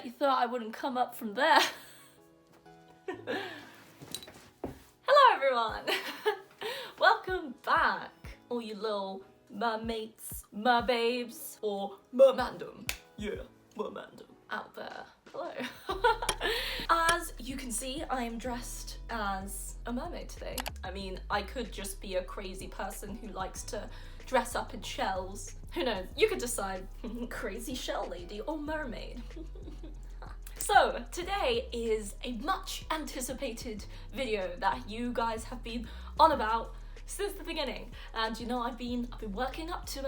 bet you thought I wouldn't come up from there. Hello everyone! Welcome back, all you little mermates, merbabes, or mermandom. Yeah, mermandom out there. Hello. As you can see, I am dressed as a mermaid today. I mean, I could just be a crazy person who likes to dress up in shells. Who knows? You could decide, crazy shell lady or mermaid. So today is a much anticipated video that you guys have been on about since the beginning, and you know, I've been working up to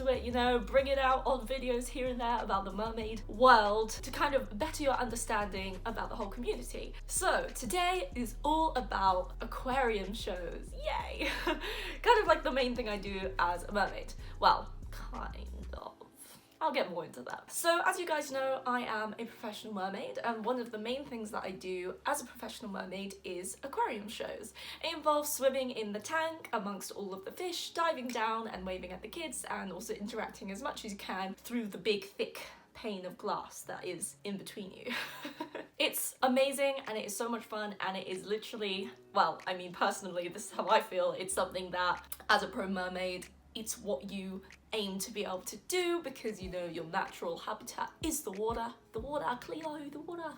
it, you know, bringing out odd videos here and there about the mermaid world to kind of better your understanding about the whole community. So today is all about aquarium shows. Yay! Kind of like the main thing I do as a mermaid. Well, kind of. I'll get more into that. So as you guys know, I am a professional mermaid, and one of the main things that I do as a professional mermaid is aquarium shows. It involves swimming in the tank amongst all of the fish, diving down and waving at the kids, and also interacting as much as you can through the big thick pane of glass that is in between you. It's amazing and it is so much fun, and it is literally, well, I mean personally, this is how I feel, it's something that as a pro mermaid, it's what you aim to be able to do, because you know your natural habitat is the water, Cleo, the water.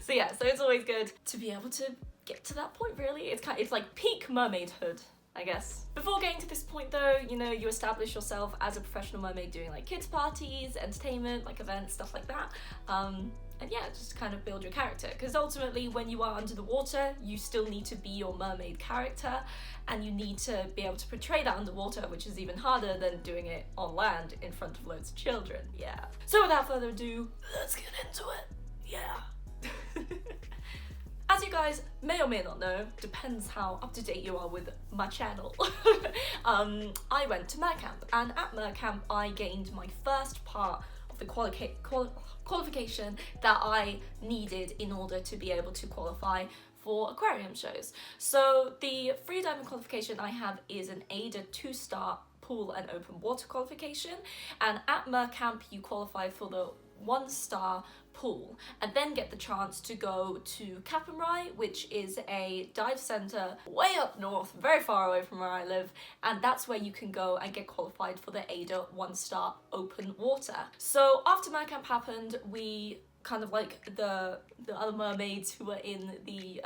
So yeah, so it's always good to be able to get to that point really. It's like peak mermaidhood, I guess. Before getting to this point though, you know, you establish yourself as a professional mermaid doing like kids parties, entertainment, like events, stuff like that. And yeah, just kind of build your character, because ultimately when you are under the water, you still need to be your mermaid character, and you need to be able to portray that underwater, which is even harder than doing it on land in front of loads of children. Yeah. So without further ado, let's get into it. Yeah. As you guys may or may not know, depends how up to date you are with my channel, I went to Mercamp, and at Mercamp I gained my first part of the qualification that I needed in order to be able to qualify for aquarium shows. So the freediving qualification I have is an AIDA 2-star pool and open water qualification, and at Mercamp you qualify for the 1-star pool and then get the chance to go to Cap'n, which is a dive centre way up north, very far away from where I live, and that's where you can go and get qualified for the AIDA 1-star open water. So after Mercamp happened, we kind of like the other mermaids who were in the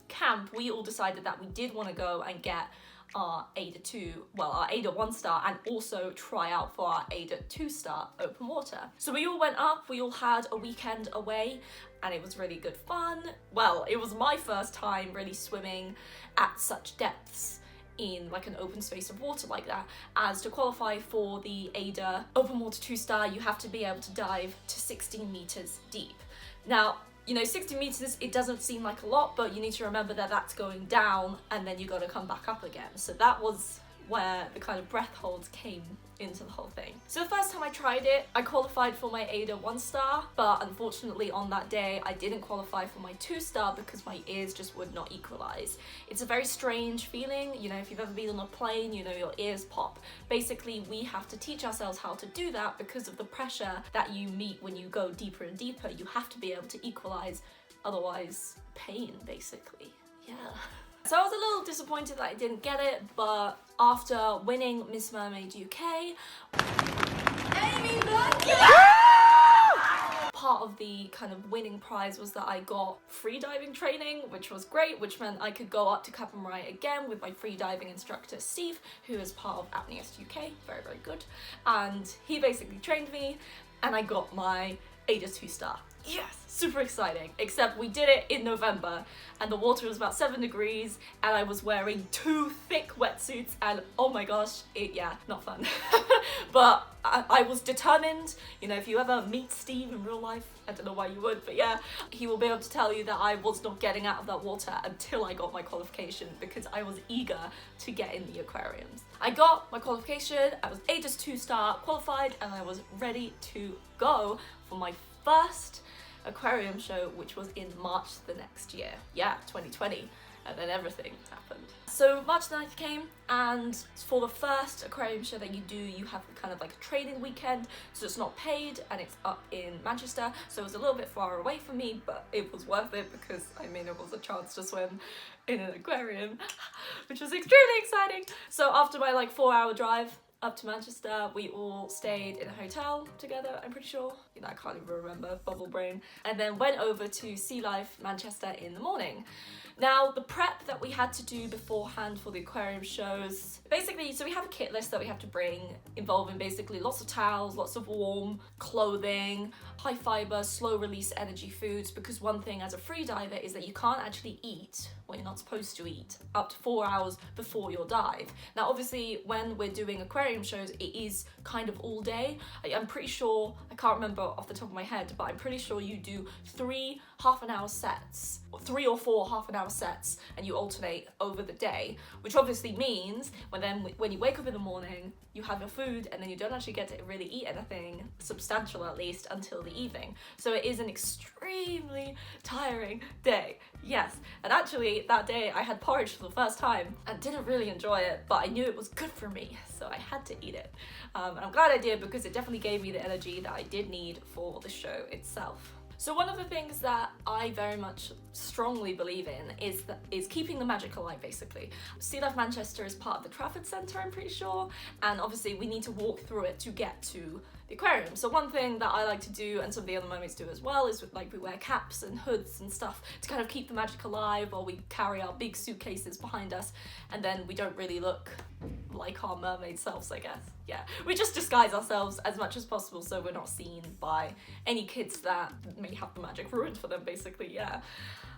camp, we all decided that we did want to go and get our AIDA 2, well, our AIDA 1-star, and also try out for our AIDA 2-star open water. So we all went up, we all had a weekend away, and it was really good fun. Well, it was my first time really swimming at such depths in like an open space of water like that. As to qualify for the AIDA open water 2-star, you have to be able to dive to 16 meters deep. Now, you know, 60 meters, it doesn't seem like a lot, but you need to remember that that's going down and then you got to come back up again. So that was where the kind of breath holds came into the whole thing. So the first time I tried it, I qualified for my AIDA 1-star, but unfortunately on that day I didn't qualify for my 2-star because my ears just would not equalize. It's a very strange feeling, you know, if you've ever been on a plane, you know, your ears pop. Basically, we have to teach ourselves how to do that because of the pressure that you meet when you go deeper and deeper. You have to be able to equalize, otherwise pain, basically. Yeah. So I was a little disappointed that I didn't get it, but after winning Miss Mermaid UK, part of the kind of winning prize was that I got freediving training, which was great, which meant I could go up to Cap'n again with my freediving instructor Steve, who is part of Apneist UK, very, very good. And he basically trained me, and I got my AIDA 2-star. Yes, super exciting, except we did it in November and the water was about 7 degrees and I was wearing 2 thick wetsuits, and oh my gosh, yeah, not fun. But I was determined. You know, if you ever meet Steve in real life, I don't know why you would, but yeah, he will be able to tell you that I was not getting out of that water until I got my qualification, because I was eager to get in the aquariums. I got my qualification, I was AIDA's 2-star qualified, and I was ready to go for my first aquarium show, which was in March the next year. Yeah, 2020. and then everything happened. So March 9th came, and for the first aquarium show that you do, you have kind of like a training weekend, so it's not paid and it's up in Manchester, so it was a little bit far away from me, but it was worth it because I mean it was a chance to swim in an aquarium, which was extremely exciting. So after my like 4-hour drive up to Manchester, we all stayed in a hotel together, I'm pretty sure. You know, I can't even remember, bubble brain. And then went over to Sea Life Manchester in the morning. Now, the prep that we had to do beforehand for the aquarium shows, basically, so we have a kit list that we have to bring, involving basically lots of towels, lots of warm clothing, high fiber, slow release energy foods, because one thing as a free diver is that you can't actually eat what you're not supposed to eat up to 4 hours before your dive. Now, obviously, when we're doing aquarium shows, it is kind of all day. I'm pretty sure, I can't remember off the top of my head, but I'm pretty sure you do 3 half-an-hour sets, or 3 or 4 half-an-hour sets, and you alternate over the day, which obviously means when you wake up in the morning, you have your food, and then you don't actually get to really eat anything substantial, at least, until the evening. So it is an extremely tiring day, yes. And actually, that day I had porridge for the first time and didn't really enjoy it, but I knew it was good for me, so I had to eat it. And I'm glad I did, because it definitely gave me the energy that I did need for the show itself. So one of the things that I very much strongly believe in is keeping the magic alive, basically. Sea Life Manchester is part of the Trafford Centre, I'm pretty sure, and obviously we need to walk through it to get to the aquarium. So one thing that I like to do, and some of the other mermaids do as well, is we wear caps and hoods and stuff to kind of keep the magic alive, while we carry our big suitcases behind us, and then we don't really look like our mermaid selves, I guess. Yeah, we just disguise ourselves as much as possible so we're not seen by any kids that may have the magic ruined for them, basically, yeah.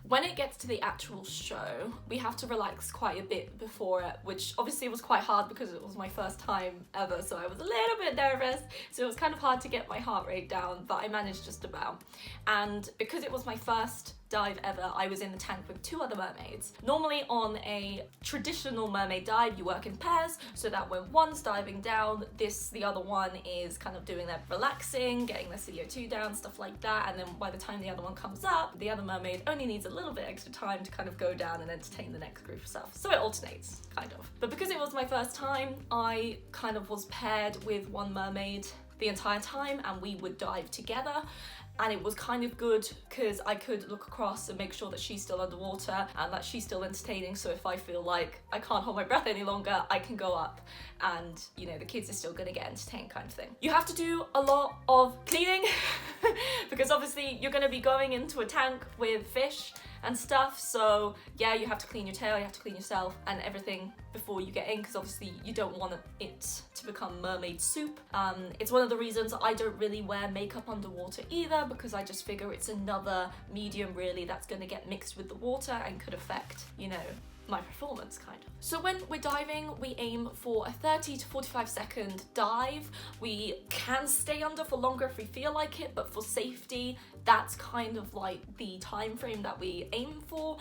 When it gets to the actual show, we have to relax quite a bit before it, which obviously was quite hard because it was my first time ever, so I was a little bit nervous, so it was kind of hard to get my heart rate down, but I managed just about. And because it was my first dive ever, I was in the tank with 2 other mermaids. Normally on a traditional mermaid dive, you work in pairs, so that when one's diving down, the other one is kind of doing their relaxing, getting their CO2 down, stuff like that, and then by the time the other one comes up, the other mermaid only needs a little bit extra time to kind of go down and entertain the next group of stuff. So it alternates, kind of. But because it was my first time, I kind of was paired with one mermaid the entire time, and we would dive together. And it was kind of good because I could look across and make sure that she's still underwater and that she's still entertaining, so if I feel like I can't hold my breath any longer, I can go up and, you know, the kids are still gonna get entertained, kind of thing. You have to do a lot of cleaning because obviously you're gonna be going into a tank with fish and stuff, so yeah, you have to clean your tail, you have to clean yourself and everything before you get in, because obviously you don't want it to become mermaid soup. It's one of the reasons I don't really wear makeup underwater either, because I just figure it's another medium really that's going to get mixed with the water and could affect, you know, my performance, kind of. So when we're diving, we aim for a 30 to 45 second dive. We can stay under for longer if we feel like it, but for safety, that's kind of like the time frame that we aim for.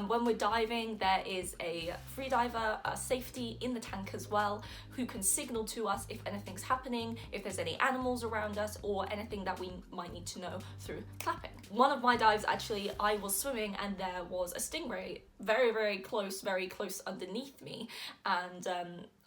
When we're diving, there is a free diver, safety in the tank as well, who can signal to us if anything's happening, if there's any animals around us, or anything that we might need to know through clapping. One of my dives, actually, I was swimming and there was a stingray very close underneath me, and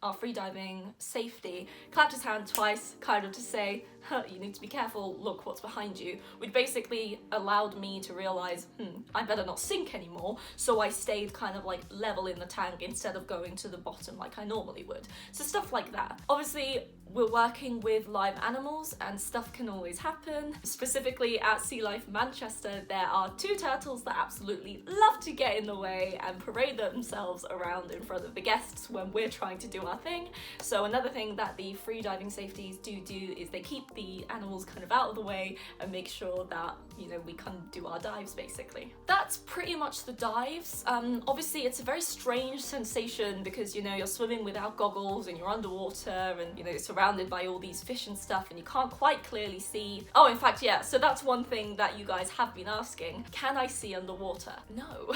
our freediving safety clapped his hand twice, kind of to say, you need to be careful, look what's behind you, which basically allowed me to realize, I better not sink anymore, so I stayed kind of like level in the tank instead of going to the bottom like I normally would. So stuff like that. Obviously, we're working with live animals and stuff can always happen. Specifically at Sea Life Manchester, there are 2 turtles that absolutely love to get in the way and parade themselves around in front of the guests when we're trying to do our thing. So another thing that the freediving safeties do is they keep the animals kind of out of the way and make sure that, you know, we can do our dives, basically. That's pretty much the dives. Obviously it's a very strange sensation because, you know, you're swimming without goggles and you're underwater and, you know, it's surrounded by all these fish and stuff and you can't quite clearly see. Oh, in fact, yeah, so that's one thing that you guys have been asking. Can I see underwater? No.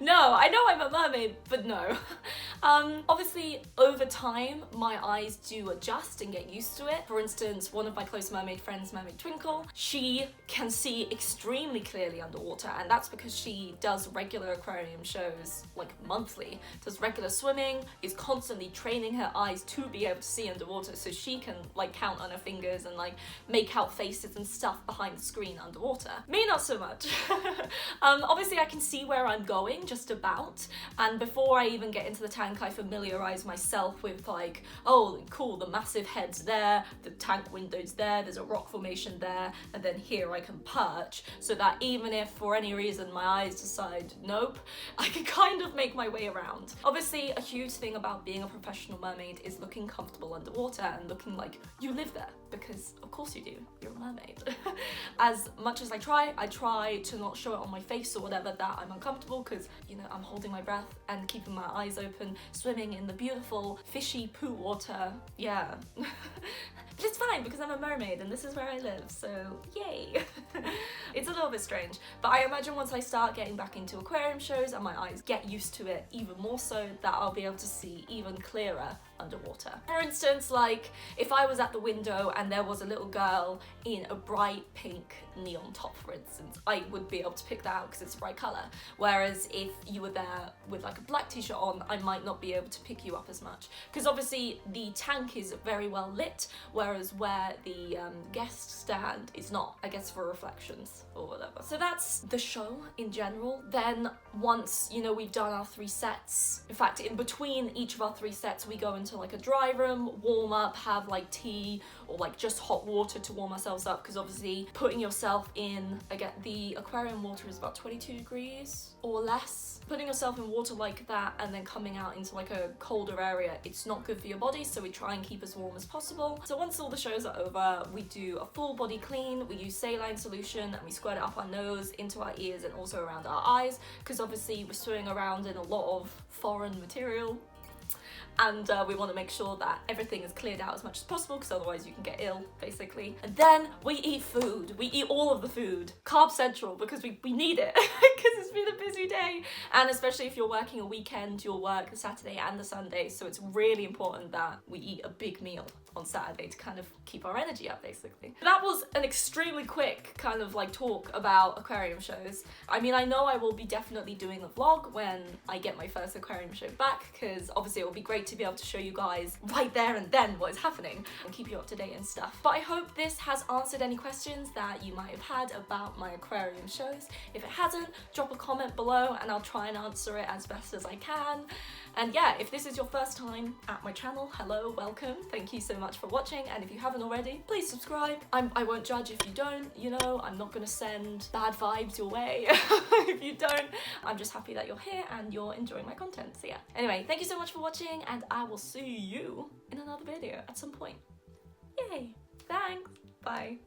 No, I know I'm a mermaid, but no. Obviously, over time, my eyes do adjust and get used to it. For instance, one of my close mermaid friends, Mermaid Twinkle, she can see extremely clearly underwater, and that's because she does regular aquarium shows, like monthly, does regular swimming, is constantly training her eyes to be able to see underwater, so she can like count on her fingers and like make out faces and stuff behind the screen underwater. Me, not so much. Obviously I can see where I'm going, just about, and before I even get into the tank I familiarize myself with like, oh cool, the massive head's there, the tank window's there, there's a rock formation there, and then here I can perch, so that even if for any reason my eyes decide nope, I can kind of make my way around. Obviously a huge thing about being a professional mermaid is looking comfortable underwater and looking like you live there, because of course you do, you're a mermaid. As much as I try to not show it on my face or whatever that I'm uncomfortable, because you know, I'm holding my breath and keeping my eyes open, swimming in the beautiful fishy poo water, yeah. But it's fine because I'm a mermaid and this is where I live, so yay. It's a little bit strange, but I imagine once I start getting back into aquarium shows and my eyes get used to it even more so, that I'll be able to see even clearer underwater. For instance, like if I was at the window and there was a little girl in a bright pink neon top, for instance, I would be able to pick that out because it's a bright colour. Whereas if you were there with like a black t-shirt on, I might not be able to pick you up as much. Because obviously the tank is very well lit, whereas where the guest stand is not, I guess for reflections or whatever. So that's the show in general. Then once, you know, we've done our 3 sets, in fact in between each of our 3 sets we go into like a dry room, warm up, have like tea or like just hot water to warm ourselves up, because obviously putting yourself in, again, the aquarium water is about 22 degrees or less. Putting yourself in water like that and then coming out into like a colder area, it's not good for your body, so we try and keep as warm as possible. So once all the shows are over, we do a full body clean, we use saline solution and we squirt it up our nose, into our ears and also around our eyes, because obviously we're swimming around in a lot of foreign material. And we want to make sure that everything is cleared out as much as possible, because otherwise you can get ill, basically. And then we eat food. We eat all of the food. Carb central, because we need it, because it's been a busy day. And especially if you're working a weekend, you'll work the Saturday and the Sunday, so it's really important that we eat a big meal on Saturday to kind of keep our energy up, basically. That was an extremely quick kind of like talk about aquarium shows. I mean, I know I will be definitely doing a vlog when I get my first aquarium show back, because obviously it will be great to be able to show you guys right there and then what is happening and keep you up to date and stuff. But I hope this has answered any questions that you might have had about my aquarium shows. If it hasn't, drop a comment below and I'll try and answer it as best as I can. And yeah, if this is your first time at my channel, hello, welcome, thank you so much for watching, and if you haven't already, please subscribe. I won't judge if you don't, you know, I'm not gonna send bad vibes your way if you don't. I'm just happy that you're here and you're enjoying my content, so yeah. Anyway, thank you so much for watching, and I will see you in another video at some point. Yay, thanks, bye.